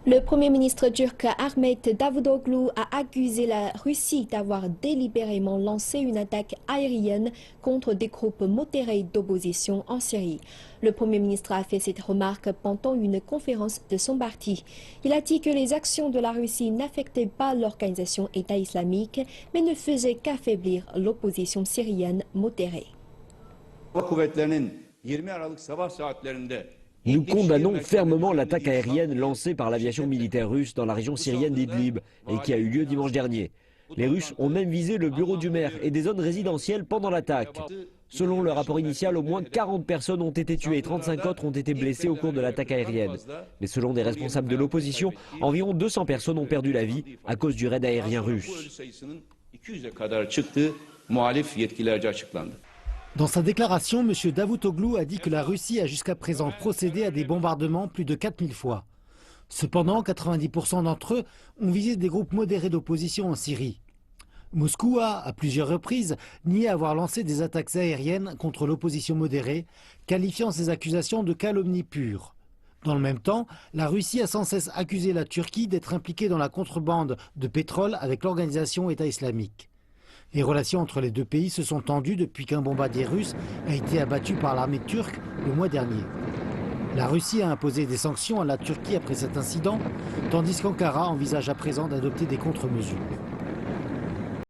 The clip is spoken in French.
Le Premier ministre turc Ahmet Davutoglu a accusé la Russie d'avoir délibérément lancé une attaque aérienne contre des groupes modérés d'opposition en Syrie. Le Premier ministre a fait cette remarque pendant une conférence de son parti. Il a dit que les actions de la Russie n'affectaient pas l'organisation État islamique, mais ne faisaient qu'affaiblir l'opposition syrienne modérée. Nous condamnons fermement l'attaque aérienne lancée par l'aviation militaire russe dans la région syrienne d'Idlib et qui a eu lieu dimanche dernier. Les Russes ont même visé le bureau du maire et des zones résidentielles pendant l'attaque. Selon le rapport initial, au moins 40 personnes ont été tuées et 35 autres ont été blessées au cours de l'attaque aérienne. Mais selon des responsables de l'opposition, environ 200 personnes ont perdu la vie à cause du raid aérien russe. Dans sa déclaration, M. Davutoglu a dit que la Russie a jusqu'à présent procédé à des bombardements plus de 4000 fois. Cependant, 90% d'entre eux ont visé des groupes modérés d'opposition en Syrie. Moscou a, à plusieurs reprises, nié avoir lancé des attaques aériennes contre l'opposition modérée, qualifiant ces accusations de calomnie pure. Dans le même temps, la Russie a sans cesse accusé la Turquie d'être impliquée dans la contrebande de pétrole avec l'organisation État islamique. Les relations entre les deux pays se sont tendues depuis qu'un bombardier russe a été abattu par l'armée turque le mois dernier. La Russie a imposé des sanctions à la Turquie après cet incident, tandis qu'Ankara envisage à présent d'adopter des contre-mesures.